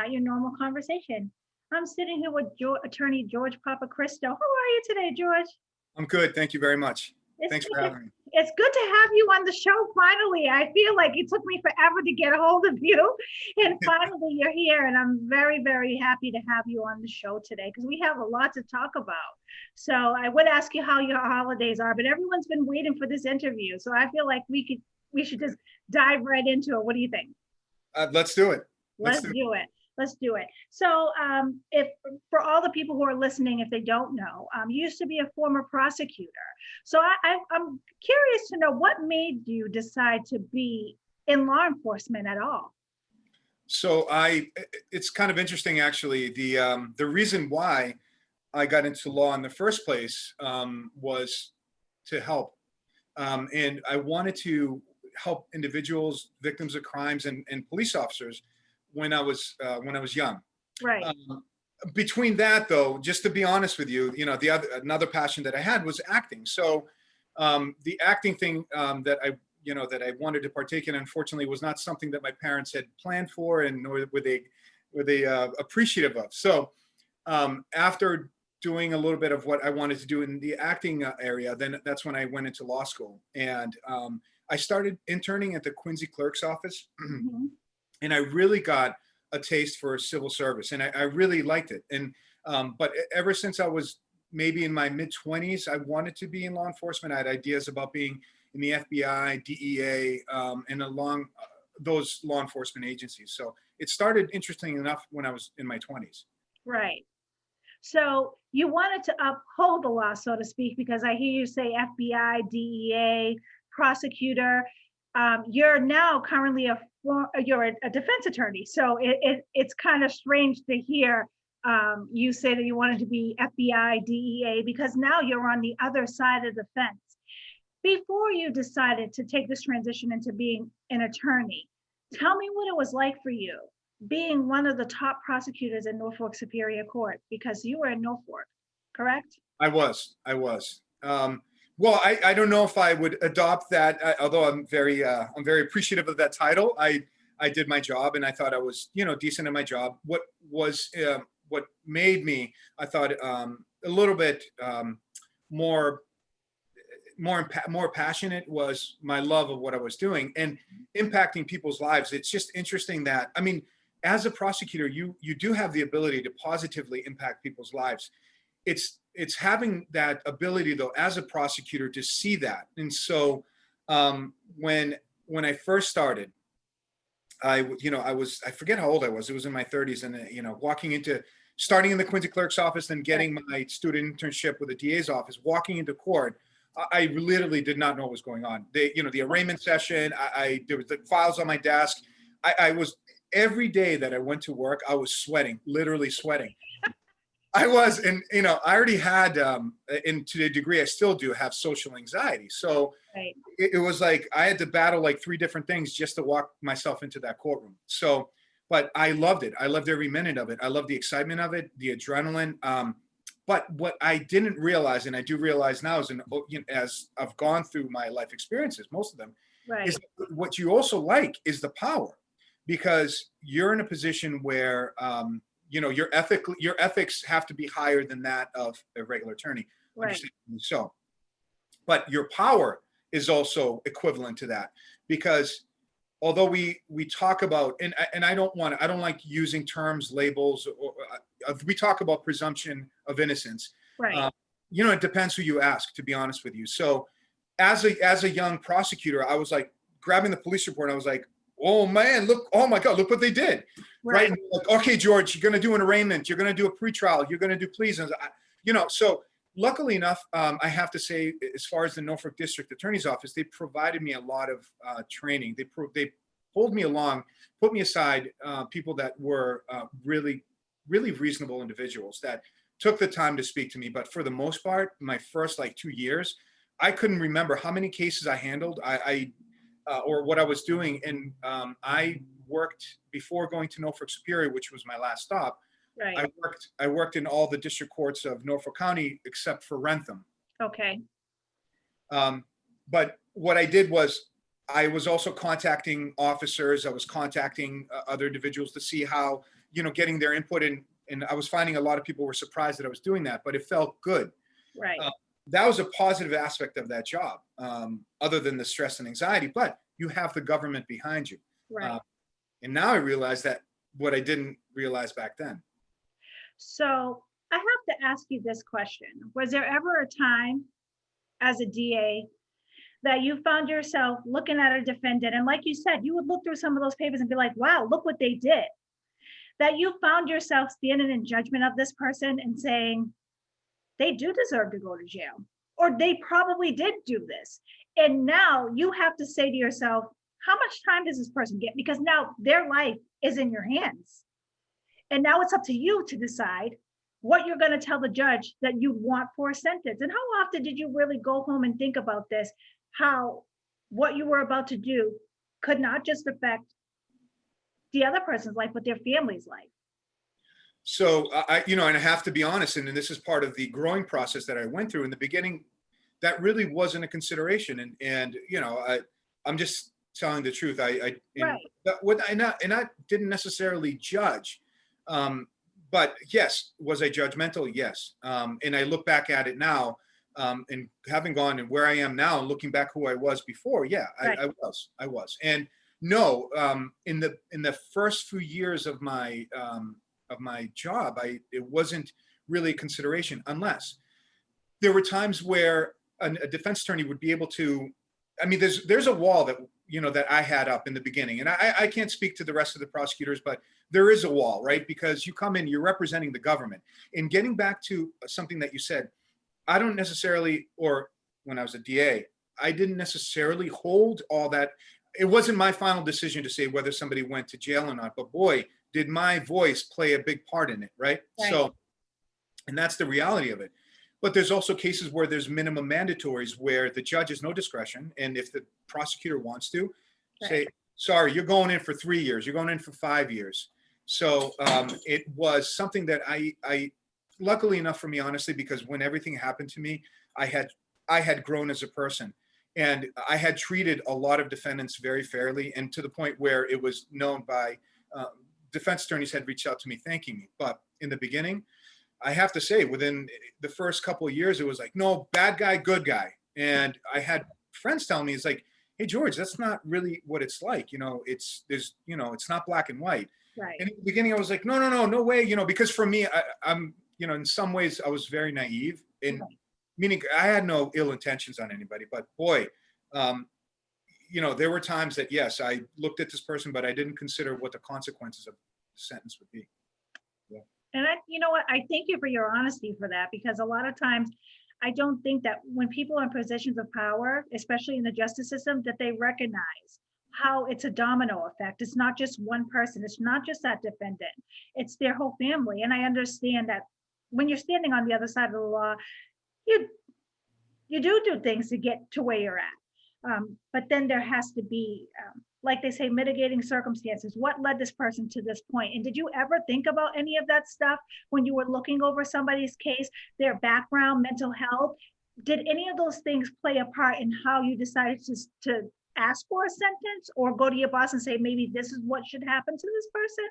not your normal conversation. I'm sitting here with attorney George Papachristos. How are you today, George? I'm good. Thank you very much. It's Thanks good for to, having me. it's good to have you on the show finally. I feel like it took me forever to get a hold of you. And finally you're here. And I'm very, very happy to have you on the show today because we have a lot to talk about. So I would ask you how your holidays are, but everyone's been waiting for this interview. So I feel like we should just dive right into it. What do you think? Let's do it. Let's do it. Let's do it. So, if for all the people who are listening, if they don't know, you used to be a former prosecutor. So, I'm curious to know what made you decide to be in law enforcement at all. So it's kind of interesting actually. The reason why I got into law in the first place was to help, and I wanted to help individuals, victims of crimes, and police officers when I was young. Right. Between that, though, just to be honest with you, another passion that I had was acting. So the acting thing that I wanted to partake in, unfortunately, was not something that my parents had planned for, and nor were they appreciative of. So after doing a little bit of what I wanted to do in the acting area, then that's when I went into law school, and I started interning at the Quincy Clerk's office. Mm-hmm. And I really got a taste for civil service, and I really liked it. And but ever since I was maybe in my mid-20s, I wanted to be in law enforcement. I had ideas about being in the FBI, DEA, and along those law enforcement agencies. So it started interesting enough when I was in my 20s. Right. So you wanted to uphold the law, so to speak, because I hear you say FBI, DEA, prosecutor. You're now currently you're a defense attorney, so it's kind of strange to hear you say that you wanted to be FBI, DEA, because now you're on the other side of the fence. Before you decided to take this transition into being an attorney, tell me what it was like for you being one of the top prosecutors in Norfolk Superior Court, because you were in Norfolk, correct? I was. Well, I don't know if I would adopt that, although I'm very appreciative of that title. I did my job, and I thought I was, decent at my job. What made me, I thought, a little bit more passionate was my love of what I was doing and impacting people's lives. It's just interesting that, I mean, as a prosecutor, you do have the ability to positively impact people's lives. It's having that ability, though, as a prosecutor, to see that. And so when I first started, I forget how old I was. It was in my 30s, and starting in the Quincy Clerk's office, then getting my student internship with the DA's office, walking into court. I literally did not know what was going on. The arraignment session, there was the files on my desk. I was, every day that I went to work, I was sweating, literally sweating. I was, and I already had, and to the degree I still do, have social anxiety. So right. it was like I had to battle like 3 different things just to walk myself into that courtroom. So, but I loved it. I loved every minute of it. I loved the excitement of it, the adrenaline. But what I didn't realize, and I do realize now, as I've gone through my life experiences, most of them, right. is what you also like is the power, because you're in a position where your ethics have to be higher than that of a regular attorney. Right. So, but your power is also equivalent to that, because although we talk about, and I don't like using terms, labels, or we talk about presumption of innocence. Right. It depends who you ask, to be honest with you. So as a young prosecutor, I was like grabbing the police report, and I was like, oh man, oh my God, look what they did. Right. Like, okay, George, you're going to do an arraignment. You're going to do a pretrial. You're going to do pleas. And, so luckily enough, I have to say, as far as the Norfolk District Attorney's Office, they provided me a lot of training. They pulled me along, put me aside, people that were really, really reasonable individuals that took the time to speak to me. But for the most part, my first 2 years, I couldn't remember how many cases I handled. Or what I was doing. And I worked, before going to Norfolk Superior, which was my last stop. Right. I worked in all the district courts of Norfolk County except for Rentham. Okay. But what I did was I was also contacting officers. I was contacting other individuals to see how getting their input, and I was finding a lot of people were surprised that I was doing that, but it felt good. Right. That was a positive aspect of that job, other than the stress and anxiety, but you have the government behind you. Right. And now I realize that what I didn't realize back then. So I have to ask you this question. Was there ever a time as a DA that you found yourself looking at a defendant, and like you said, you would look through some of those papers and be like, wow, look what they did. That you found yourself standing in judgment of this person and saying, they do deserve to go to jail, or they probably did do this. And now you have to say to yourself, how much time does this person get? Because now their life is in your hands. And now it's up to you to decide what you're going to tell the judge that you want for a sentence. And how often did you really go home and think about this? How what you were about to do could not just affect the other person's life, but their family's life. So and I have to be honest, and this is part of the growing process that I went through in the beginning. That really wasn't a consideration, and I'm just telling the truth. I didn't necessarily judge, but yes, was I judgmental? Yes, and I look back at it now, and having gone and where I am now, and looking back who I was before, yeah, Right. I was, and no, in the first few years of my job, it wasn't really a consideration, unless there were times where a defense attorney would be able to. I mean, there's a wall that that I had up in the beginning, and I can't speak to the rest of the prosecutors, but there is a wall, right? Because you come in, you're representing the government. And getting back to something that you said, I don't necessarily, or when I was a DA, I didn't necessarily hold all that. It wasn't my final decision to say whether somebody went to jail or not, but boy, did my voice play a big part in it, right? Right. So, and that's the reality of it. But there's also cases where there's minimum mandatories where the judge has no discretion. And if the prosecutor wants to say, sorry, you're going in for 3 years, you're going in for 5 years. So it was something that I luckily enough for me, honestly, because when everything happened to me, I had grown as a person, and I had treated a lot of defendants very fairly, and to the point where it was known by defense attorneys had reached out to me thanking me. But in the beginning, I have to say, within the first couple of years, it was like, no, bad guy, good guy. And I had friends telling me, it's like, hey, George, that's not really what it's like. It's not black and white. Right. And in the beginning, I was like, no way, because for me, I'm, in some ways I was very naive, in meaning I had no ill intentions on anybody, but boy, there were times that, yes, I looked at this person, but I didn't consider what the consequences of the sentence would be. Yeah. And you know what? I thank you for your honesty for that, because a lot of times I don't think that when people are in positions of power, especially in the justice system, that they recognize how it's a domino effect. It's not just one person. It's not just that defendant. It's their whole family. And I understand that when you're standing on the other side of the law, you do things to get to where you're at. But then there has to be, like they say, mitigating circumstances. What led this person to this point? And did you ever think about any of that stuff when you were looking over somebody's case, their background, mental health? Did any of those things play a part in how you decided to ask for a sentence, or go to your boss and say, maybe this is what should happen to this person?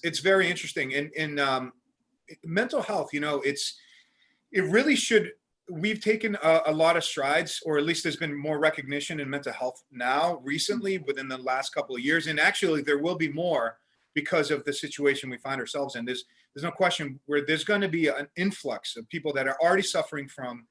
It's very interesting. And mental health, it really should. We've taken a lot of strides, or at least there's been more recognition in mental health now recently within the last couple of years. And actually there will be more because of the situation we find ourselves in. There's no question where there's going to be an influx of people that are already suffering from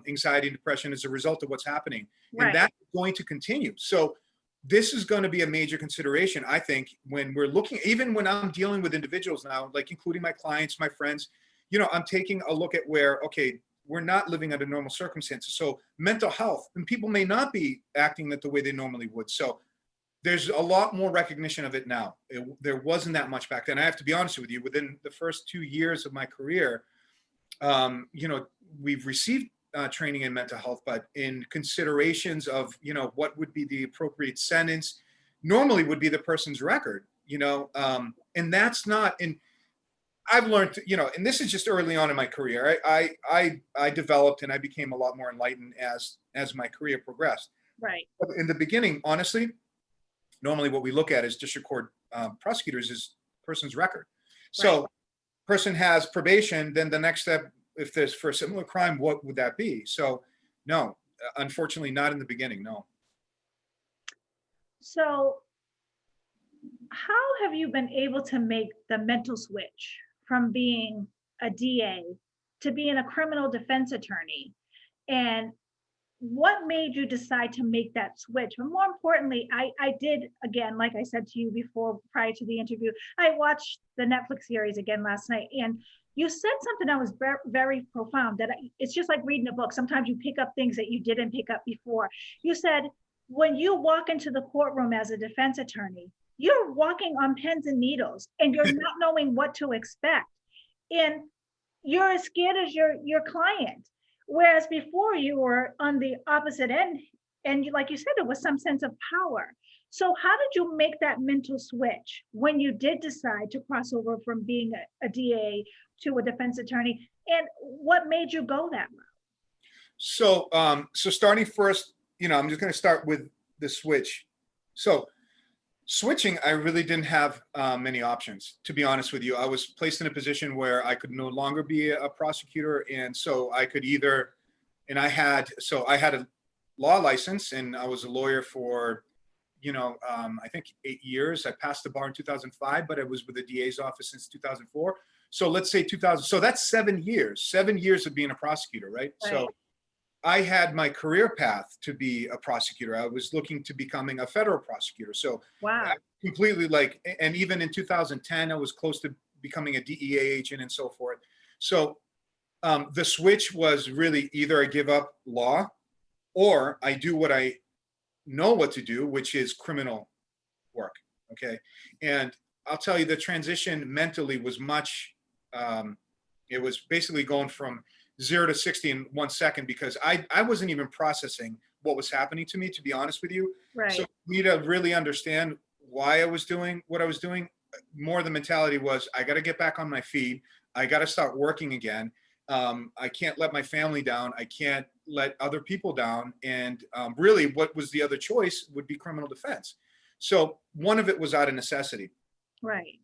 anxiety and depression as a result of what's happening. Right. And that's going to continue. So this is going to be a major consideration, I think, when we're looking, even when I'm dealing with individuals now, like including my clients, my friends, I'm taking a look at where, okay, we're not living under normal circumstances. So mental health, and people may not be acting the way they normally would. So there's a lot more recognition of it now. There wasn't that much back then. I have to be honest with you, within the first 2 years of my career, we've received training in mental health, but in considerations of, what would be the appropriate sentence, normally would be the person's record, and that's not in. I've learned, and this is just early on in my career. I developed and I became a lot more enlightened as my career progressed. Right. But in the beginning, honestly, normally what we look at as district court prosecutors is person's record. Right. So person has probation, then the next step, if there's for a similar crime, what would that be? So no, unfortunately not in the beginning, no. So how have you been able to make the mental switch from being a DA to being a criminal defense attorney? And what made you decide to make that switch? But more importantly, I did, again, like I said to you before, prior to the interview, I watched the Netflix series again last night, and you said something that was very, very profound, that it's just like reading a book. Sometimes you pick up things that you didn't pick up before. You said, when you walk into the courtroom as a defense attorney, you're walking on pins and needles and you're not knowing what to expect. And you're as scared as your client. Whereas before you were on the opposite end, and you, like you said, it was some sense of power. So how did you make that mental switch when you did decide to cross over from being a DA to a defense attorney? And what made you go that route? So, so starting first, I'm just going to start with the switch. So switching, I really didn't have many options, to be honest with you. I was placed in a position where I could no longer be a prosecutor. And so I could either, and I had a law license and I was a lawyer for, I think 8 years. I passed the bar in 2005, but I was with the DA's office since 2004. So let's say 2000. So that's 7 years of being a prosecutor, right? Right. So I had my career path to be a prosecutor. I was looking to becoming a federal prosecutor. So Wow. completely and even in 2010, I was close to becoming a DEA agent and so forth. So the switch was really either I give up law or I do what I know what to do, which is criminal work. Okay. And I'll tell you, the transition mentally was it was basically going from 0 to 60 in 1 second because I wasn't even processing what was happening to me, to be honest with you. Right. So for me to really understand why I was doing what I was doing, more the mentality was I got to get back on my feet. I got to start working again. I can't let my family down. I can't let other people down. And really what was the other choice would be criminal defense. So one of it was out of necessity. Right.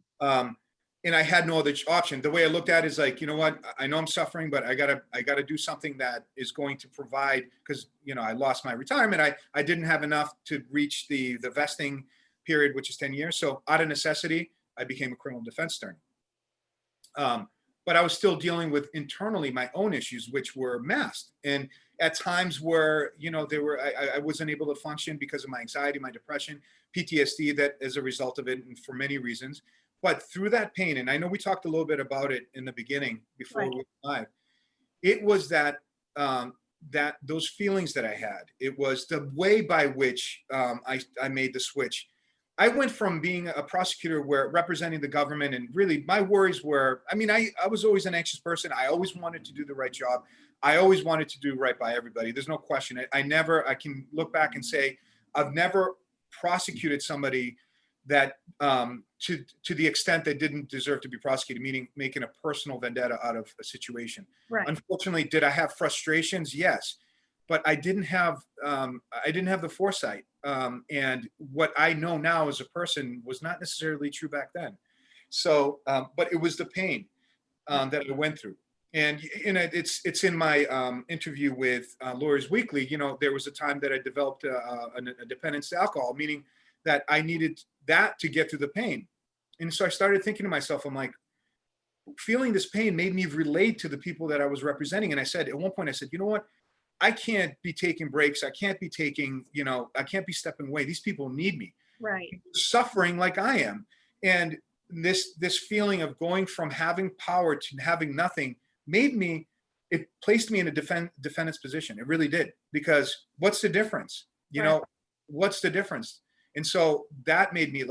And I had no other option. The way I looked at it is like, you know what? I know I'm suffering, but I gotta do something that is going to provide, because I lost my retirement. I didn't have enough to reach the vesting period, which is 10 years. So out of necessity, I became a criminal defense attorney. But I was still dealing with internally my own issues, which were masked. And at times where, I wasn't able to function because of my anxiety, my depression, PTSD, that as a result of it, and for many reasons. But through that pain, and I know we talked a little bit about it in the beginning before Right. we went live, it was that those feelings that I had. It was the way by which I made the switch. I went from being a prosecutor where representing the government, and really my worries were, I was always an anxious person. I always wanted to do the right job. I always wanted to do right by everybody. There's no question. I can look back and say, I've never prosecuted somebody that to the extent they didn't deserve to be prosecuted, meaning making a personal vendetta out of a situation. Right. Unfortunately, did I have frustrations? Yes, but I didn't have the foresight. And what I know now as a person was not necessarily true back then. So, but it was the pain that I went through. And it's in my interview with Lawyers Weekly. There was a time that I developed a dependence to alcohol, meaning that I needed that to get through the pain. And so I started thinking to myself, I'm like, feeling this pain made me relate to the people that I was representing. And I said, at one point, I said, you know what? I can't be taking breaks. I can't be I can't be stepping away. These people need me. Right. Suffering like I am. And this feeling of going from having power to having nothing it placed me in a defendant's position. It really did. Because what's the difference? Right. What's the difference? And so that made me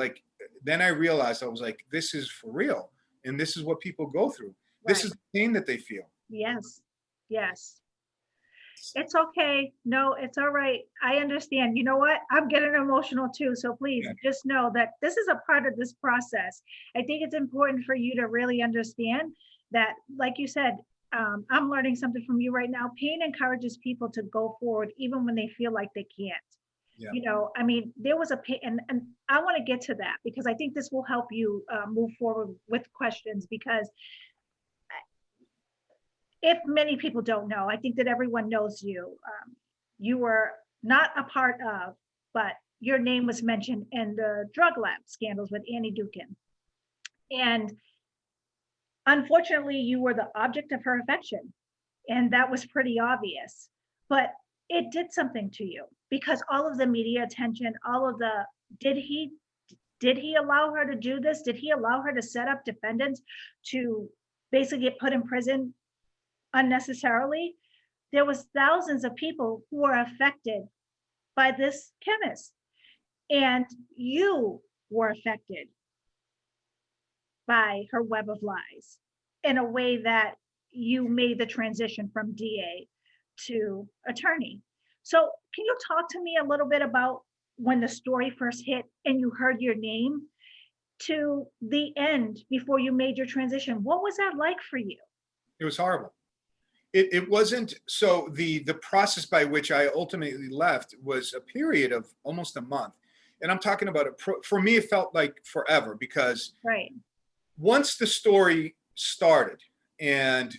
then I realized, I was like, this is for real. And this is what people go through. This Right. is the pain that they feel. Yes. Yes. It's okay. No, it's all right. I understand. You know what? I'm getting emotional too. So please Yeah. just know that this is a part of this process. I think it's important for you to really understand that, like you said, I'm learning something from you right now. Pain encourages people to go forward even when they feel like they can't. Yeah. I mean, there was and I want to get to that because I think this will help you move forward with questions because if many people don't know, I think that everyone knows you. You were not a part of, but your name was mentioned in the drug lab scandals with Annie Dukin. And unfortunately, you were the object of her affection. And that was pretty obvious. But it did something to you because all of the media attention, all of the, did he did he allow her to do this? Did he allow her to set up defendants to basically get put in prison unnecessarily? There was thousands of people who were affected by this chemist, and you were affected by her web of lies in a way that you made the transition from DA to attorney. So can you talk to me a little bit about when the story first hit and you heard your name to the end before you made your transition? What was that like for you? It was horrible. It wasn't, so the process by which I ultimately left was a period of almost a month. And I'm talking about it, for me, it felt like forever because Right. once the story started and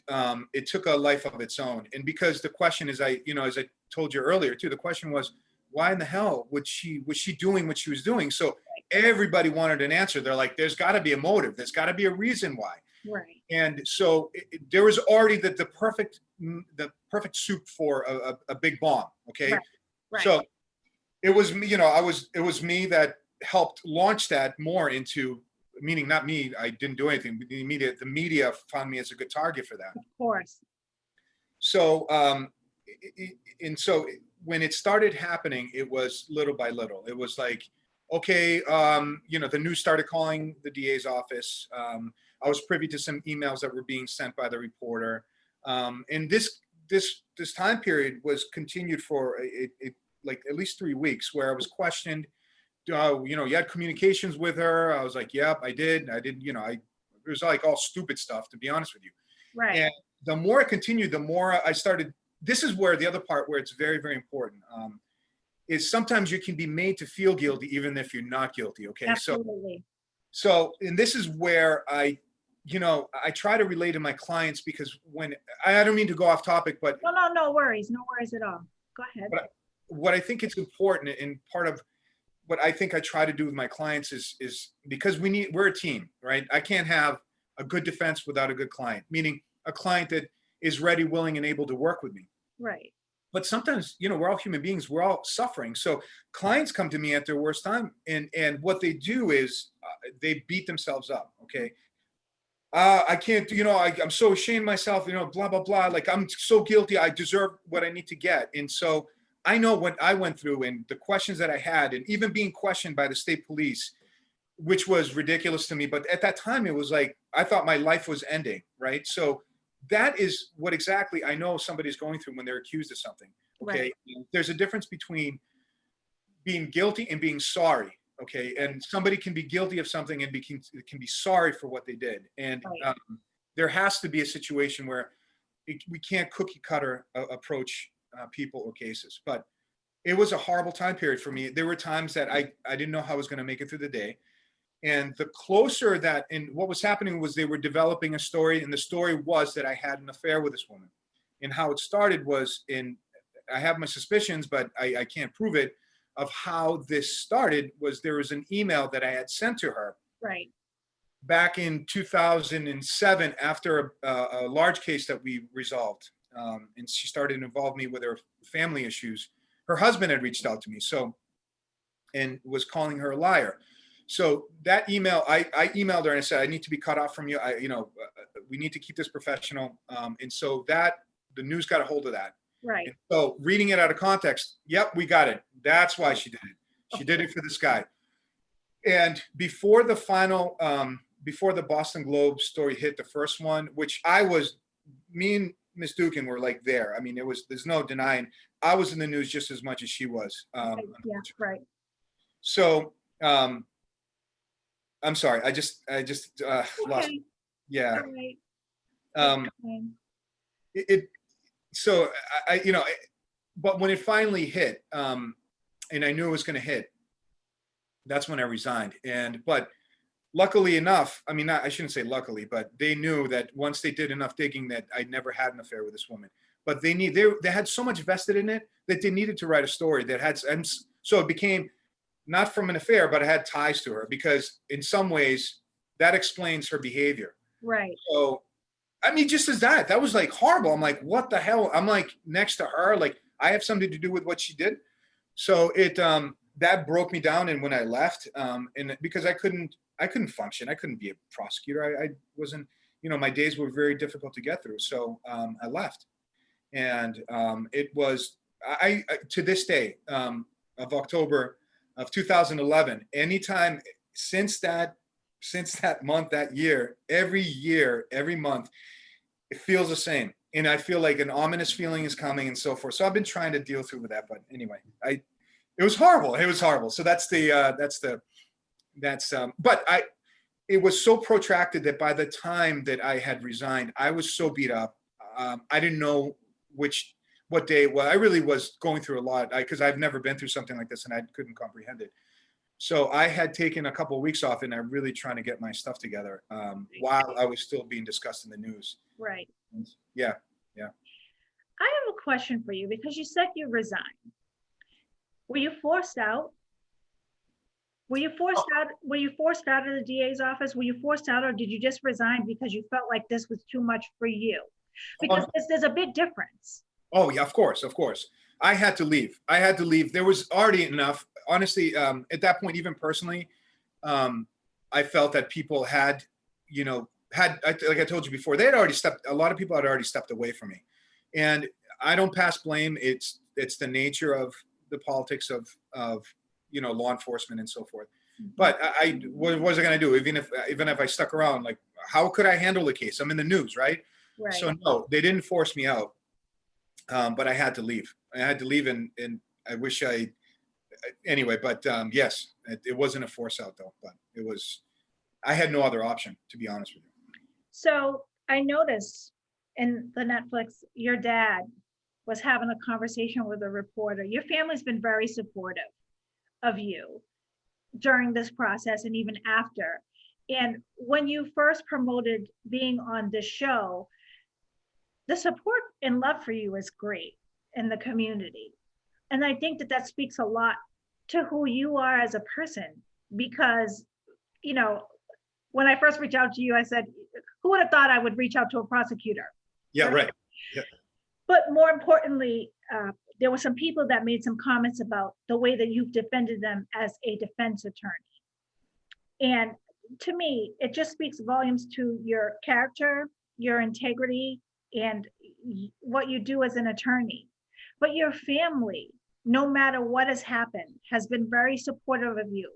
it took a life of its own, and because the question is, as I told you earlier too, the question was, why in the hell was she doing what she was doing? So everybody wanted an answer. They're like, there's got to be a motive. There's got to be a reason why. Right. And so there was already the perfect soup for a big bomb. Okay. Right. Right. So it was me, it was me that helped launch that more into, meaning not me, I didn't do anything. The media found me as a good target for that. Of course. So, and so when it started happening, it was little by little. It was like, okay, the news started calling the DA's office. I was privy to some emails that were being sent by the reporter. And this time period was continued for like at least 3 weeks where I was questioned. You had communications with her. I was like, yep, I did. It was like all stupid stuff, to be honest with you. Right. And the more it continued, the more I started, this is where the other part where it's very, very important, is sometimes you can be made to feel guilty even if you're not guilty. Okay. Absolutely. And this is where I try to relate to my clients because when I don't mean to go off topic, but No worries. No worries at all. Go ahead. but what I think it's important, and part of what I think I try to do with my clients is because we're a team, right? I can't have a good defense without a good client, meaning a client that is ready, willing, and able to work with me. Right. But sometimes, we're all human beings. We're all suffering. So clients come to me at their worst time, and what they do is they beat themselves up. Okay, I can't. I'm so ashamed of myself. Blah blah blah. Like I'm so guilty. I deserve what I need to get. And so I know what I went through and the questions that I had, and even being questioned by the state police, which was ridiculous to me. But at that time, it was like I thought my life was ending. Right. So that is what exactly I know somebody's going through when they're accused of something. Okay. Right. There's a difference between being guilty and being sorry. Okay. And somebody can be guilty of something and can be sorry for what they did. And Right. There has to be a situation where we can't cookie cutter approach people or cases. But it was a horrible time period for me. There were times that I didn't know how I was going to make it through the day. And the closer that, and what was happening was they were developing a story, and the story was that I had an affair with this woman. And how it started was I have my suspicions, but I can't prove it, of how this started was there was an email that I had sent to her. Right. Back in 2007, after a large case that we resolved. And she started to involve me with her family issues. Her husband had reached out to me, and was calling her a liar. So that email, I emailed her and I said, I need to be cut off from you. We need to keep this professional. And so the news got a hold of that. Right. And so reading it out of context, yep, we got it. That's why she did it. She did it for this guy. And before the Boston Globe story hit, the first one, which me and Miss Dukin were like there. I mean, there's no denying. I was in the news just as much as she was. Yeah. Right. So, I'm sorry. I just lost. Okay. Yeah. All right. So but when it finally hit, and I knew it was going to hit. That's when I resigned. But luckily enough, I mean, I shouldn't say luckily, but they knew that once they did enough digging that I never had an affair with this woman. But they had so much vested in it that they needed to write a story that had, and so it became not from an affair, but it had ties to her, because in some ways that explains her behavior. Right. So, I mean, just as that was like horrible. I'm like, what the hell? I'm like next to her, like I have something to do with what she did. So that broke me down. And when I left, and because I couldn't function, I couldn't be a prosecutor. I wasn't, my days were very difficult to get through. So I left, and it was to this day of October of 2011. Anytime since that month, that year, every month, it feels the same. And I feel like an ominous feeling is coming and so forth. So I've been trying to deal through with that. But anyway, it was horrible. It was horrible. So but it was so protracted that by the time that I had resigned, I was so beat up. I didn't know what day. Well, I really was going through a lot because I've never been through something like this and I couldn't comprehend it. So I had taken a couple of weeks off, and I'm really trying to get my stuff together while I was still being discussed in the news. Right. Yeah. I have a question for you, because you said you resigned. Were you forced out? Were you forced out? Were you forced out of the DA's office? Were you forced out, or did you just resign because you felt like this was too much for you? Because there's a big difference. Oh yeah, of course. I had to leave. There was already enough. Honestly, at that point, even personally, I felt that people had, like I told you before, a lot of people had already stepped away from me. And I don't pass blame. It's the nature of the politics of law enforcement and so forth. But what was I going to do? Even if I stuck around, like, how could I handle the case? I'm in the news, right? Right. So no, they didn't force me out. But I had to leave. And I wish anyway, but yes, it wasn't a force out though, but I had no other option, to be honest with you. So I noticed in the Netflix, your dad was having a conversation with a reporter. Your family's been very supportive of you during this process and even after. And when you first promoted being on this show, the support and love for you is great in the community. And I think that speaks a lot to who you are as a person, because, when I first reached out to you, I said, who would have thought I would reach out to a prosecutor? Yeah, right. Yeah. But more importantly, there were some people that made some comments about the way that you've defended them as a defense attorney. And to me, it just speaks volumes to your character, your integrity, and what you do as an attorney. But your family, no matter what has happened, has been very supportive of you.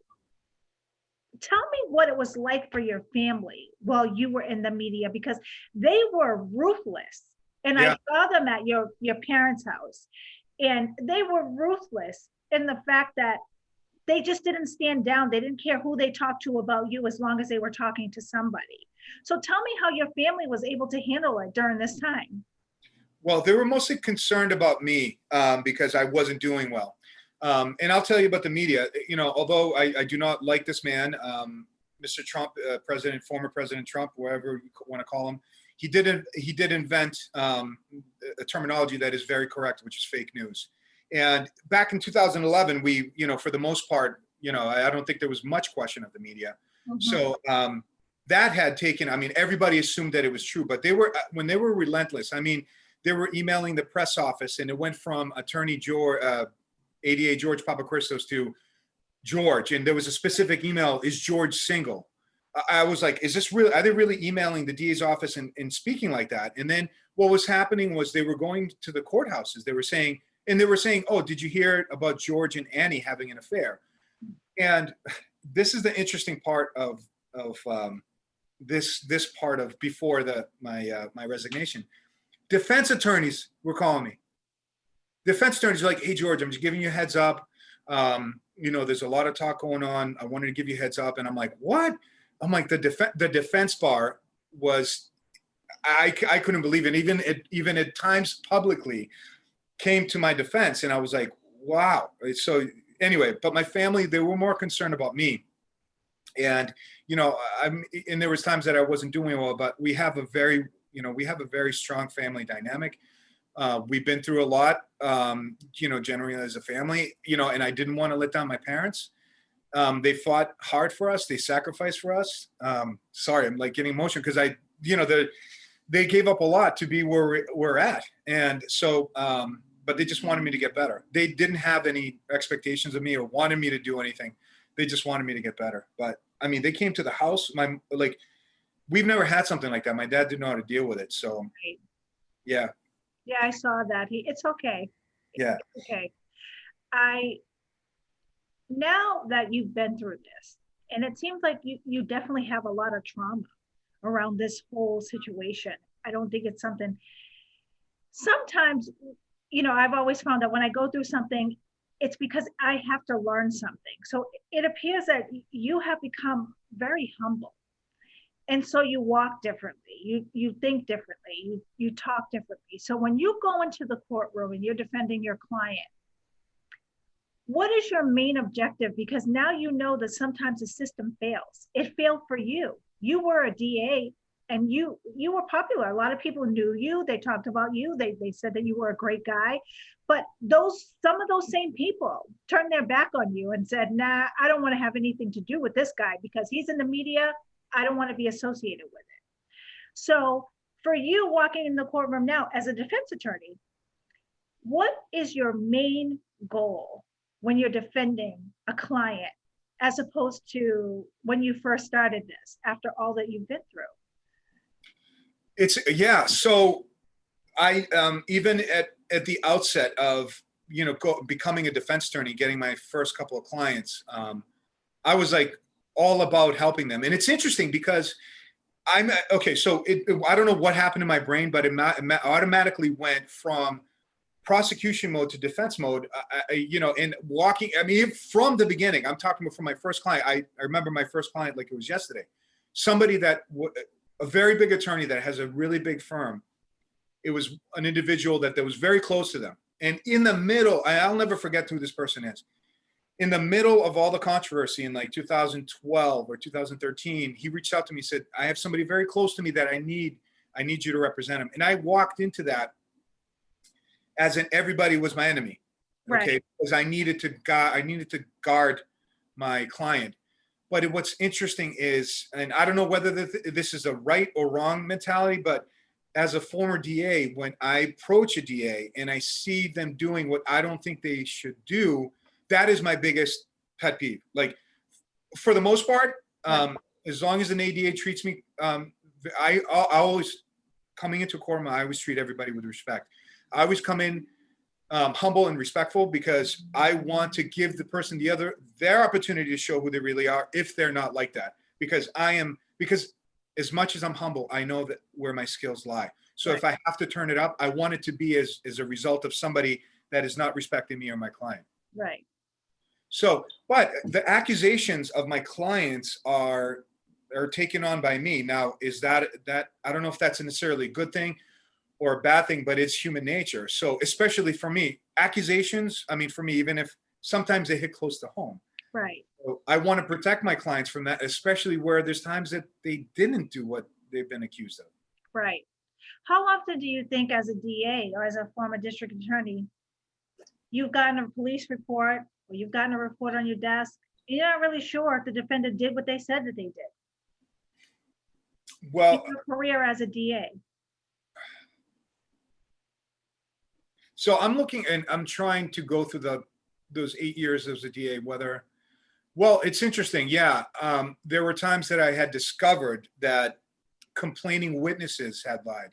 Tell me what it was like for your family while you were in the media, because they were ruthless. And yeah. I saw them at your parents' house, and they were ruthless in the fact that they just didn't stand down. They didn't care who they talked to about you, as long as they were talking to somebody. So tell me how your family was able to handle it during this time. Well, they were mostly concerned about me because I wasn't doing well. And I'll tell you about the media. Although I do not like this man, Mr. Trump, former President Trump, whatever you want to call him, he did invent a terminology that is very correct, which is fake news. And back in 2011, we, for the most part, I don't think there was much question of the media. Mm-hmm. So that had taken, everybody assumed that it was true, but when they were relentless, they were emailing the press office, and it went from Attorney ADA George Papachristos to George. And there was a specific email, is George single? I was like, is this really, are they really emailing the DA's office and speaking like that? And then what was happening was they were going to the courthouses. They were saying, oh, did you hear about George and Annie having an affair? And this is the interesting part of this part of before my resignation. Defense attorneys were calling me. Defense attorneys are like, hey, George, I'm just giving you a heads up. There's a lot of talk going on. I wanted to give you a heads up. And I'm like, what? I'm like, the defense bar was, I couldn't believe it. Even at times publicly came to my defense. And I was like, wow. So anyway, but my family, they were more concerned about me. And, and there was times that I wasn't doing well, but we have a very strong family dynamic. We've been through a lot, generally as a family, and I didn't want to let down my parents. They fought hard for us. They sacrificed for us. Sorry, I'm like getting emotional because they gave up a lot to be where we're at. And so, but they just wanted me to get better. They didn't have any expectations of me or wanted me to do anything. They just wanted me to get better. But I mean, they came to the house. We've never had something like that. My dad didn't know how to deal with it. So, Right. yeah. Yeah, I saw that. It's okay. Yeah. It's okay. Now that you've been through this, and it seems like you definitely have a lot of trauma around this whole situation. I don't think it's something, sometimes, I've always found that when I go through something, it's because I have to learn something. So it appears that you have become very humble. And so you walk differently, you think differently, you talk differently. So when you go into the courtroom and you're defending your client, what is your main objective? Because now you know that sometimes the system fails. It failed for you. You were a DA and you were popular. A lot of people knew you. They talked about you. They said that you were a great guy. But some of those same people turned their back on you and said, nah, I don't want to have anything to do with this guy because he's in the media. I don't want to be associated with it. So for you walking in the courtroom now as a defense attorney, what is your main goal when you're defending a client as opposed to when you first started this, after all that you've been through? So I, even at the outset of, becoming a defense attorney, getting my first couple of clients, I was like all about helping them. And it's interesting because so I don't know what happened in my brain, but it automatically went from prosecution mode to defense mode, and walking. I mean, from the beginning, I'm talking about from my first client. I remember my first client like it was yesterday. Somebody a very big attorney that has a really big firm. It was an individual that was very close to them. And in the middle, I'll never forget who this person is. In the middle of all the controversy in like 2012 or 2013, he reached out to me and said, I have somebody very close to me that I need you to represent him. And I walked into that as in everybody was my enemy. Okay. Right. Because I needed to guard my client. But what's interesting is, and I don't know whether this is a right or wrong mentality, but as a former DA, when I approach a DA and I see them doing what I don't think they should do, that is my biggest pet peeve. Like, for the most part, as long as an ADA treats me, I always, coming into a courtroom, I always treat everybody with respect. I always come in humble and respectful because I want to give the person their opportunity to show who they really are if they're not like that. Because as much as I'm humble, I know that where my skills lie. So if I have to turn it up, I want it to be as a result of somebody that is not respecting me or my client. Right. So, but the accusations of my clients are taken on by me. Now, is that I don't know if that's necessarily a good thing or a bad thing, but it's human nature. So especially for me, accusations, I mean, for me, even if sometimes they hit close to home. Right. So I want to protect my clients from that, especially where there's times that they didn't do what they've been accused of. Right. How often do you think as a DA or as a former district attorney, you've gotten a police report or you've gotten a report on your desk, you're not really sure if the defendant did what they said that they did? Well, in your career as a DA. So I'm looking and I'm trying to go through those 8 years as a DA, well, it's interesting. Yeah. There were times that I had discovered that complaining witnesses had lied.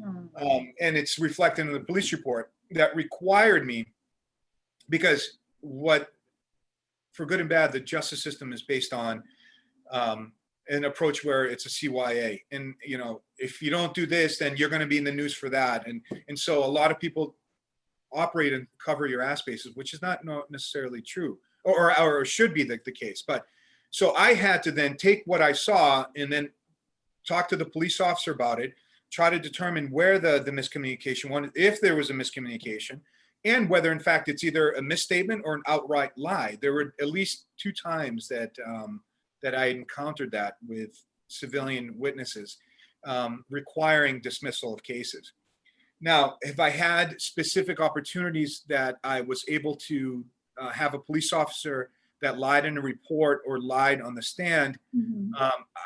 And it's reflected in the police report that required me, because for good and bad, the justice system is based on an approach where it's a CYA. And, if you don't do this, then you're going to be in the news for that. And so a lot of people operate and cover your ass bases, which is not necessarily true or should be the case. But so I had to then take what I saw and then talk to the police officer about it, try to determine where the miscommunication was, if there was a miscommunication, and whether in fact it's either a misstatement or an outright lie. There were at least 2 times that that I encountered that with civilian witnesses, requiring dismissal of cases. Now, if I had specific opportunities that I was able to have a police officer that lied in a report or lied on the stand,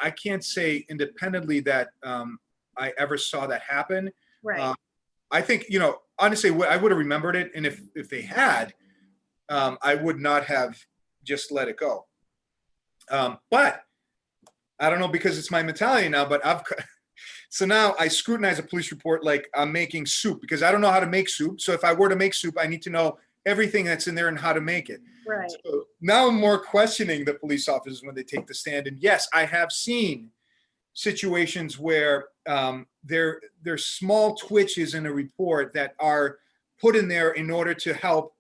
I can't say independently that I ever saw that happen. Right. I think, honestly, I would have remembered it. And if they had, I would not have just let it go. But I don't know, because it's my mentality now, but so now I scrutinize a police report like I'm making soup, because I don't know how to make soup. So if I were to make soup, I need to know everything that's in there and how to make it. Right. So now I'm more questioning the police officers when they take the stand. And yes, I have seen situations where there's small twitches in a report that are put in there in order to help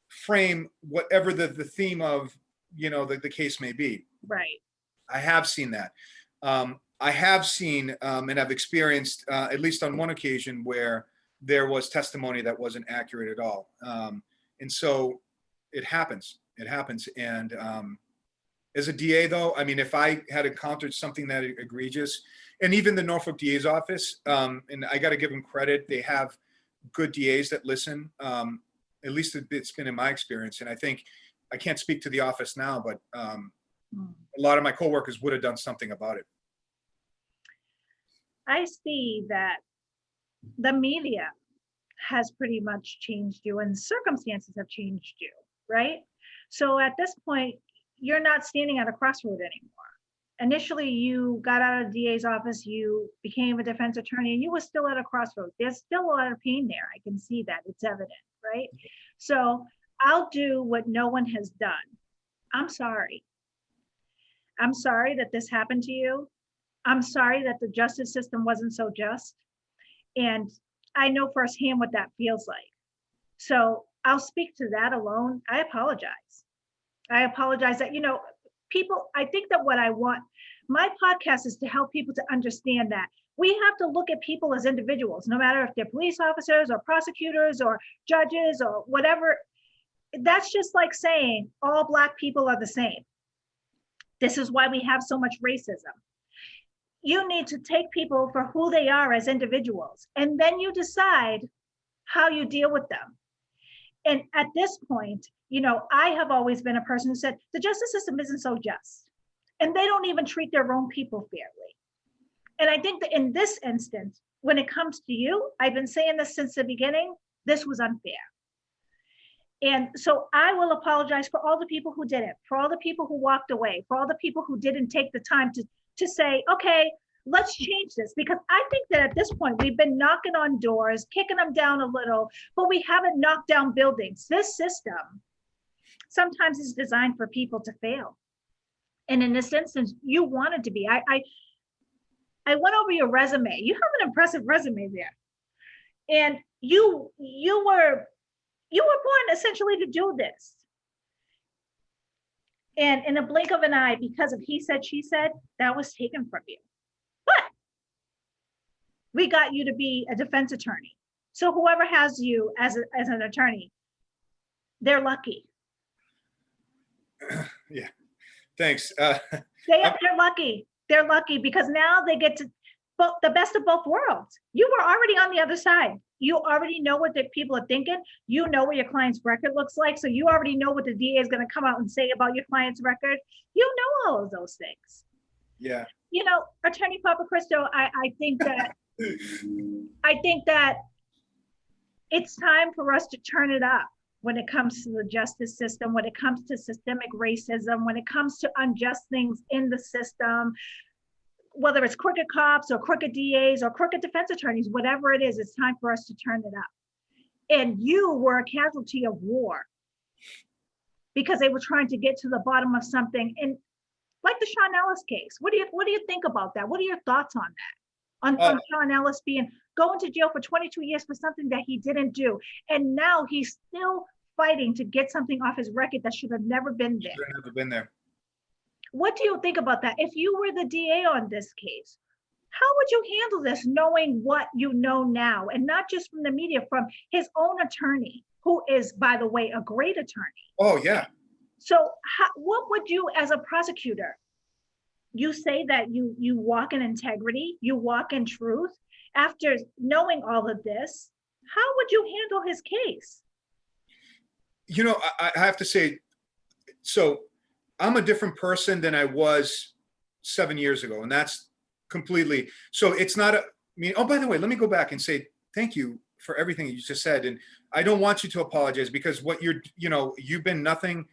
frame whatever the theme of, the case may be. Right. I have seen that. I have seen and I've experienced, at least on one occasion, where there was testimony that wasn't accurate at all. And so it happens. It happens. And as a DA, though, I mean, if I had encountered something that egregious, and even the Norfolk DA's office, and I got to give them credit, they have good DAs that listen. At least it's been in my experience. And I think, I can't speak to the office now, but a lot of my coworkers would have done something about it. I see that the media has pretty much changed you, and circumstances have changed you, right? So at this point, you're not standing at a crossroad anymore. Initially, you got out of the DA's office, you became a defense attorney, and you were still at a crossroad. There's still a lot of pain there. I can see that. It's evident, right? So I'll do what no one has done. I'm sorry. I'm sorry that this happened to you. I'm sorry that the justice system wasn't so just. And I know firsthand what that feels like. So I'll speak to that alone. I apologize. I apologize that, people, I think that what I want, my podcast is to help people to understand that we have to look at people as individuals, no matter if they're police officers or prosecutors or judges or whatever. That's just like saying all Black people are the same. This is why we have so much racism. You need to take people for who they are as individuals, and then you decide how you deal with them. And at this point, I have always been a person who said the justice system isn't so just, and they don't even treat their own people fairly. And I think that in this instance, when it comes to you, I've been saying this since the beginning, this was unfair. And so I will apologize for all the people who did it, for all the people who walked away, for all the people who didn't take the time to say, okay, let's change this. Because I think that at this point, we've been knocking on doors, kicking them down a little, but we haven't knocked down buildings. This system sometimes is designed for people to fail. And in this instance, you wanted to be. I went over your resume. You have an impressive resume there. And you were born essentially to do this. And in a blink of an eye, because of he said, she said, that was taken from you. But we got you to be a defense attorney. So whoever has you as an attorney, they're lucky. Yeah, thanks. They're lucky. They're lucky because now they get to the best of both worlds. You were already on the other side. You already know what the people are thinking. You know what your client's record looks like. So you already know what the DA is going to come out and say about your client's record. You know all of those things. Yeah. Attorney Papachristos, I think that it's time for us to turn it up when it comes to the justice system, when it comes to systemic racism, when it comes to unjust things in the system, whether it's crooked cops or crooked DAs or crooked defense attorneys, whatever it is, it's time for us to turn it up. And you were a casualty of war because they were trying to get to the bottom of something. And like the Sean Ellis case, what do you think about that? What are your thoughts on that? On Sean Ellis going to jail for 22 years for something that he didn't do. And now he's still fighting to get something off his record that should have never been there. Should have never been there. What do you think about that? If you were the DA on this case, how would you handle this knowing what you know now, and not just from the media, from his own attorney? who is, by the way, a great attorney. Oh yeah. So what would you, as a prosecutor, you say that you walk in integrity, you walk in truth. After knowing all of this, how would you handle his case? You know, I have to say, so I'm a different person than I was 7 years ago, and that's completely. So it's not a. I mean, oh, by the way, let me go back and say thank you for everything you just said, and I don't want you to apologize because what you've been nothing.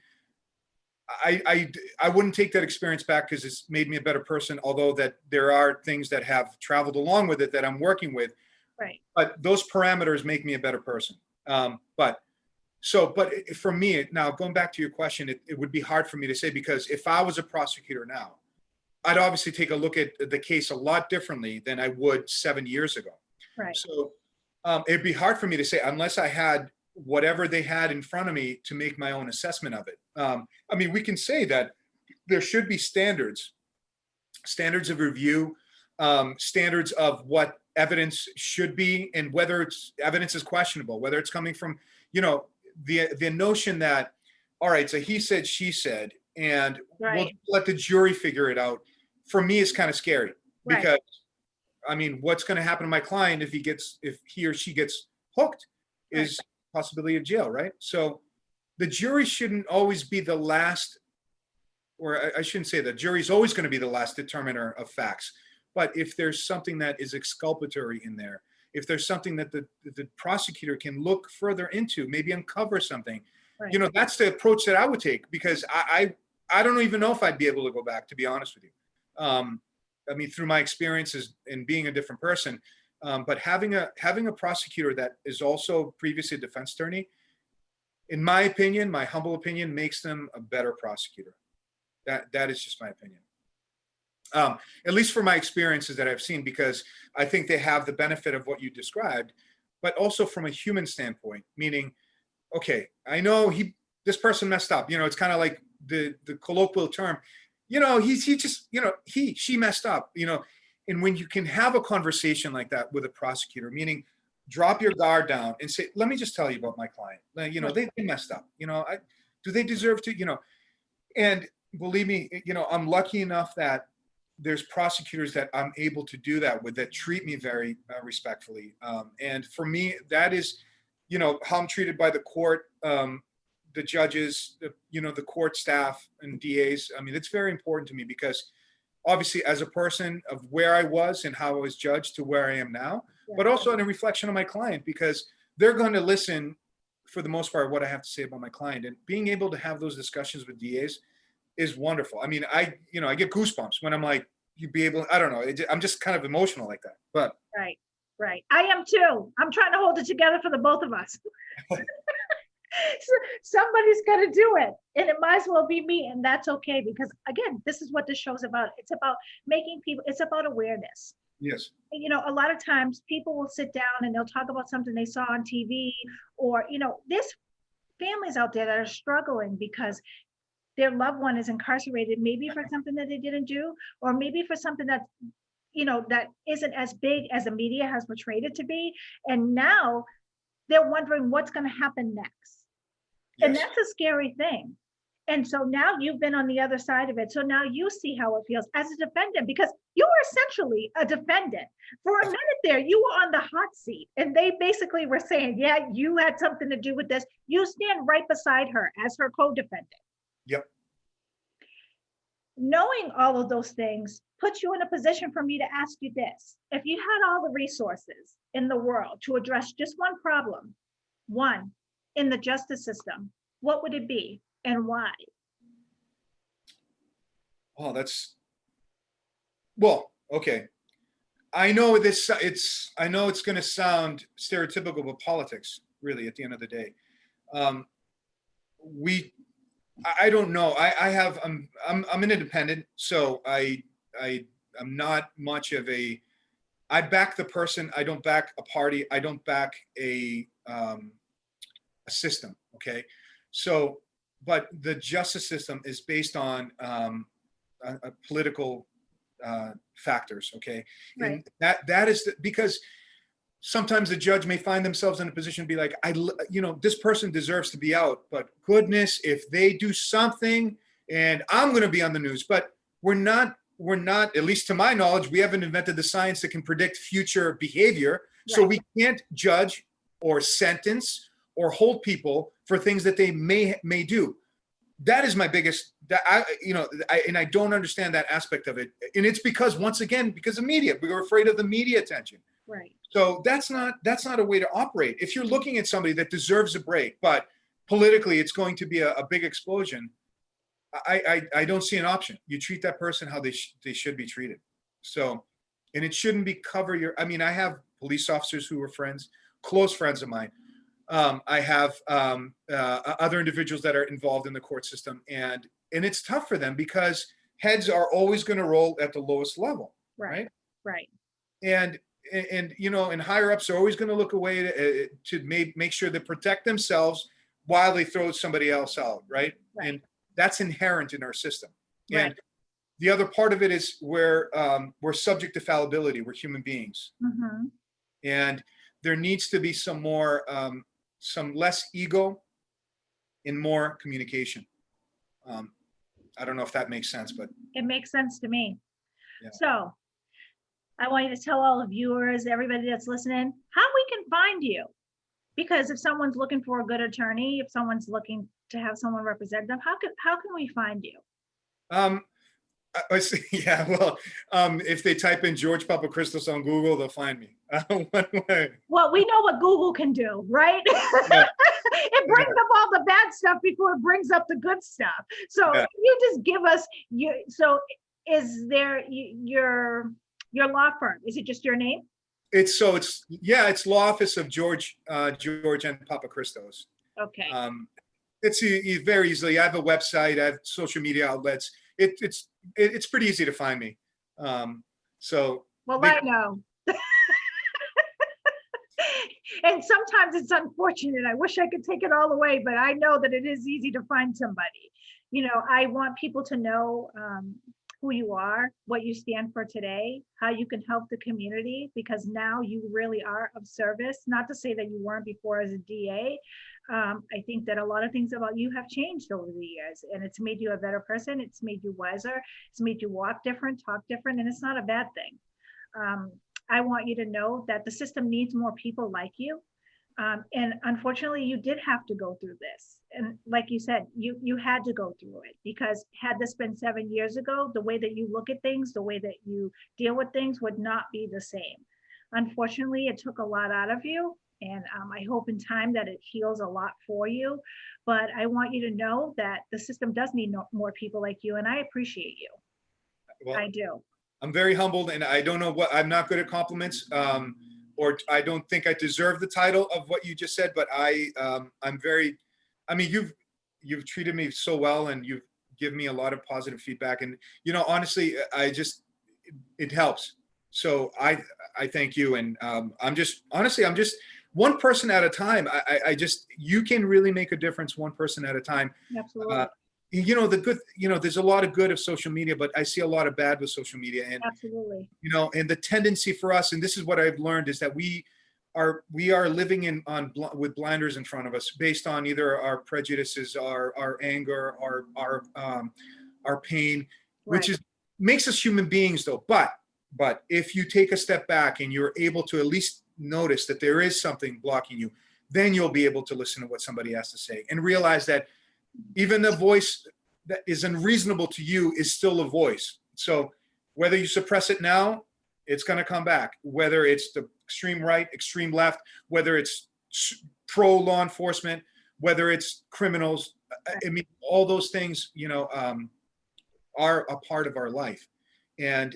I wouldn't take that experience back because it's made me a better person. Although that there are things that have traveled along with it that I'm working with, Right. but those parameters make me a better person. But for me now, going back to your question, it would be hard for me to say because if I was a prosecutor now, I'd obviously take a look at the case a lot differently than I would 7 years ago. Right. So it'd be hard for me to say unless I had whatever they had in front of me to make my own assessment of it. I mean, we can say that there should be standards of review, standards of what evidence should be, and whether it's evidence is questionable, whether it's coming from, the notion that, all right, so he said, she said, and we'll Right. let the jury figure it out. For me, it's kind of scary Right. because, I mean, what's going to happen to my client if he or she gets hooked is possibility of jail, right? So the jury shouldn't always be the last, or I shouldn't say that jury's always going to be the last determiner of facts. But if there's something that is exculpatory in there, if there's something that the prosecutor can look further into, maybe uncover something, Right. That's the approach that I would take because I don't even know if I'd be able to go back, to be honest with you. I mean, through my experiences in being a different person, but having a prosecutor that is also previously a defense attorney, in my opinion, my humble opinion, makes them a better prosecutor. That is just my opinion. At least for my experiences that I've seen, because I think they have the benefit of what you described, but also from a human standpoint, meaning, okay, I know this person messed up. It's kind of like the colloquial term, she messed up, and when you can have a conversation like that with a prosecutor, meaning drop your guard down and say, let me just tell you about my client. They messed up. Do they deserve to, and believe me, I'm lucky enough that there's prosecutors that I'm able to do that with that treat me very respectfully. And for me, that is, how I'm treated by the court, the judges, the court staff and DAs. I mean, it's very important to me because obviously as a person of where I was and how I was judged to where I am now, but also in a reflection of my client, because they're going to listen for the most part what I have to say about my client, and being able to have those discussions with DAs is wonderful. I mean, I get goosebumps when I'm like, you'd be able, I don't know. I'm just kind of emotional like that, but. Right. Right. I am too. I'm trying to hold it together for the both of us. Somebody's got to do it, and it might as well be me, and that's okay, because again, this is what this show's about. It's about making people, it's about awareness. Yes. A lot of times people will sit down and they'll talk about something they saw on TV, or there's families out there that are struggling because their loved one is incarcerated, maybe for something that they didn't do, or maybe for something that that isn't as big as the media has portrayed it to be, and now they're wondering what's going to happen next. And that's a scary thing. And so now you've been on the other side of it. So now you see how it feels as a defendant, because you were essentially a defendant. For a minute there, you were on the hot seat, and they basically were saying, yeah, you had something to do with this. You stand right beside her as her co-defendant. Yep. Knowing all of those things puts you in a position for me to ask you this. If you had all the resources in the world to address just one problem, one, in the justice system, what would it be and why? Oh, well, okay. I know it's going to sound stereotypical, but politics, really, at the end of the day. I don't know. I'm an independent, so I'm not much of a. I back the person. I don't back a party. I don't back a system. Okay, so but the justice system is based on political factors. Okay, Right. and that is because sometimes the judge may find themselves in a position to be like, this person deserves to be out, but goodness, if they do something and I'm going to be on the news. But we're not, at least to my knowledge, we haven't invented the science that can predict future behavior. So Right. we can't judge or sentence or hold people for things that they may do. That is my biggest, and I don't understand that aspect of it. And it's because, once again, because of media, we were afraid of the media attention. Right. So that's not a way to operate. If you're looking at somebody that deserves a break, but politically it's going to be a big explosion, I don't see an option. You treat that person how they should be treated. So, and it shouldn't be I have police officers who were friends, close friends of mine. I have other individuals that are involved in the court system, and it's tough for them because heads are always going to roll at the lowest level, right? Right. And and higher ups are always going to look away to make sure they protect themselves while they throw somebody else out, right? And that's inherent in our system. Right. And the other part of it is we're subject to fallibility. We're human beings, Mm-hmm. and there needs to be some more, some less ego and more communication. I don't know if that makes sense, but It makes sense to me. yeah. So I want you to tell all the viewers, everybody that's listening, how we can find you. Because if someone's looking for a good attorney, if someone's looking to have someone represent them, how can we find you? I see. Yeah, well, if they type in George Papachristos on Google, they'll find me. One way. Well, we know what Google can do, right? Yeah. It brings up all the bad stuff before it brings up the good stuff. So Yeah. you just give us so is there your law firm? Is it just your name? It's law office of George and Papachristos. Okay. It's very easily. I have a website. I have social media outlets. It's pretty easy to find me. So. Well, I know. And sometimes it's unfortunate. I wish I could take it all away, but I know that it is easy to find somebody. I want people to know who you are, what you stand for today, how you can help the community, because now you really are of service. Not to say that you weren't before as a DA. I think that a lot of things about you have changed over the years, and it's made you a better person. It's made you wiser. It's made you walk different, talk different, and it's not a bad thing. I want you to know that the system needs more people like you. And unfortunately, you did have to go through this. And like you said, you had to go through it, because had this been 7 years ago, the way that you look at things, the way that you deal with things would not be the same. Unfortunately, it took a lot out of you. And I hope in time that it heals a lot for you. But I want you to know that the system does need more people like you. And I appreciate you. Well, I do. I'm very humbled, and I don't know I'm not good at compliments, or I don't think I deserve the title of what you just said, but I'm very, you've treated me so well, and you've given me a lot of positive feedback. And, honestly, it helps. So I thank you. And I'm just one person at a time. You can really make a difference one person at a time. Absolutely. There's a lot of good of social media, but I see a lot of bad with social media. And absolutely. And the tendency for us, and this is what I've learned, is that we are living with blinders in front of us, based on either our prejudices, our anger, our pain, which makes us human beings, though. But if you take a step back and you're able to at least notice that there is something blocking you, then you'll be able to listen to what somebody has to say and realize that even the voice that is unreasonable to you is still a voice. So whether you suppress it now, it's going to come back. Whether it's the extreme right, extreme left, whether it's pro law enforcement, whether it's criminals, all those things, are a part of our life. And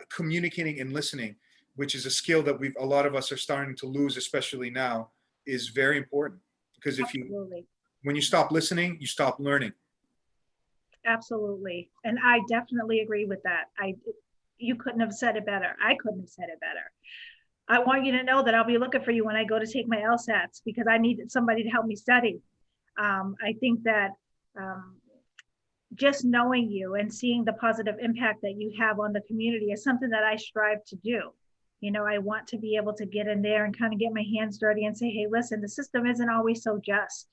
communicating and listening, which is a skill that a lot of us are starting to lose, especially now, is very important. Because when you stop listening, you stop learning. Absolutely. And I definitely agree with that. You couldn't have said it better. I couldn't have said it better. I want you to know that I'll be looking for you when I go to take my LSATs, because I need somebody to help me study. I think that just knowing you and seeing the positive impact that you have on the community is something that I strive to do. You know, I want to be able to get in there and kind of get my hands dirty and say, hey, listen, the system isn't always so just.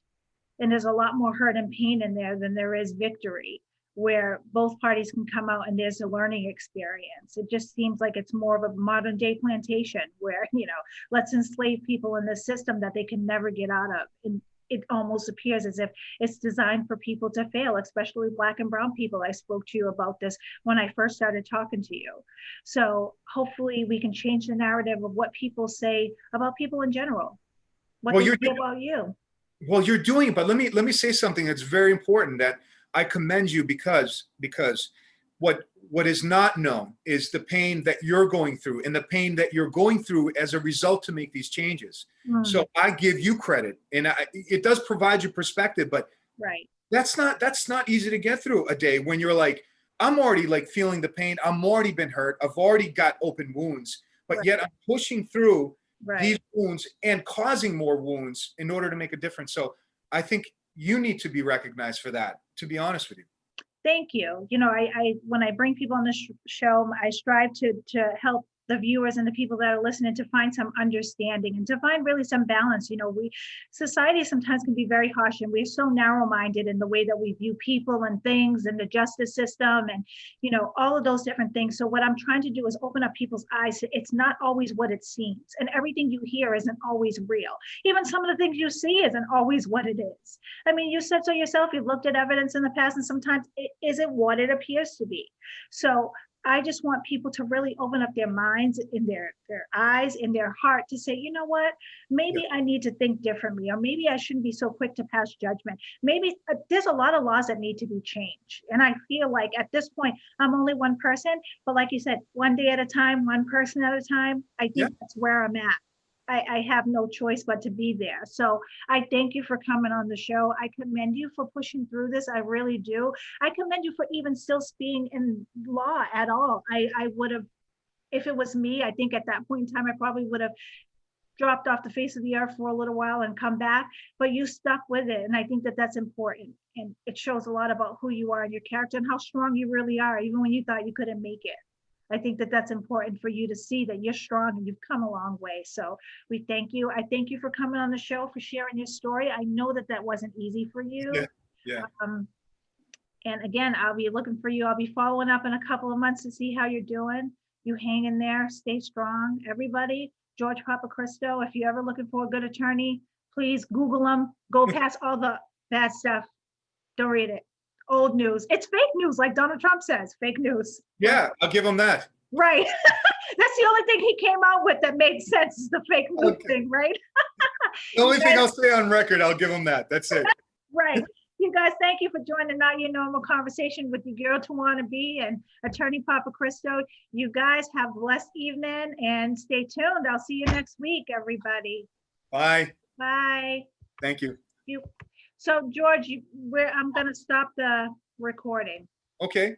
And there's a lot more hurt and pain in there than there is victory, where both parties can come out and there's a learning experience. It just seems like it's more of a modern day plantation where, you know, let's enslave people in this system that they can never get out of. And it almost appears as if it's designed for people to fail, especially Black and brown people. I spoke to you about this when I first started talking to you. So hopefully we can change the narrative of what people say about people in general, what Well, they you're say about you. well, you're doing it, but let me say something that's very important that I commend you because what is not known is the pain that you're going through and the pain that you're going through as a result to make these changes. So I give you credit, and it does provide you perspective, but Right. that's not easy to get through a day when you're like, I'm already like feeling the pain. I'm already been hurt. I've already got open wounds, but Right. yet I'm pushing through these Right. wounds and causing more wounds in order to make a difference. So I think you need to be recognized for that, to be honest with you. Thank you. You know, I when I bring people on this show, I strive to help the viewers and the people that are listening to find some understanding and to find really some balance. You know, society sometimes can be very harsh, and we're so narrow-minded in the way that we view people and things and the justice system and, you know, all of those different things. So what I'm trying to do is open up people's eyes. It's not always what it seems, and everything you hear isn't always real. Even some of the things you see isn't always what it is. I mean, you said so yourself, you've looked at evidence in the past, and sometimes it isn't what it appears to be. So I just want people to really open up their minds, in their eyes, in their heart, to say, you know what, Yeah. maybe I need to think differently, or maybe I shouldn't be so quick to pass judgment. Maybe there's a lot of laws that need to be changed. And I feel like at this point, I'm only one person, but like you said, one day at a time, one person at a time, I Yeah. think that's where I'm at. I have no choice but to be there. So I thank you for coming on the show. I commend you for pushing through this. I really do. I commend you for even still being in law at all. I would have, if it was me, I think at that point in time, I probably would have dropped off the face of the earth for a little while and come back, but you stuck with it. And I think that that's important. And it shows a lot about who you are and your character and how strong you really are, even when you thought you couldn't make it. I think that that's important for you to see that you're strong and you've come a long way. So we thank you. I thank you for coming on the show, for sharing your story. I know that that wasn't easy for you. Yeah. Yeah. Um, and again, I'll be looking for you. I'll be following up in a couple of months to see how you're doing. You hang in there, stay strong. Everybody, George Papachristos, if you're ever looking for a good attorney, please Google him. Go past all the bad stuff. Don't read it. Old news. It's fake news, like Donald Trump says, fake news. Yeah, I'll give them that. Right. That's the only thing he came out with that made sense, is the fake news Okay. thing, right? The only thing I'll say on record, I'll give them that. That's it. Right. You guys, thank you for joining Not Your Normal Conversation with the girl to wanna be and attorney Papachristos. You guys have a blessed evening and stay tuned. I'll see you next week, everybody. Bye. Bye. Thank you. So George, I'm gonna stop the recording. Okay.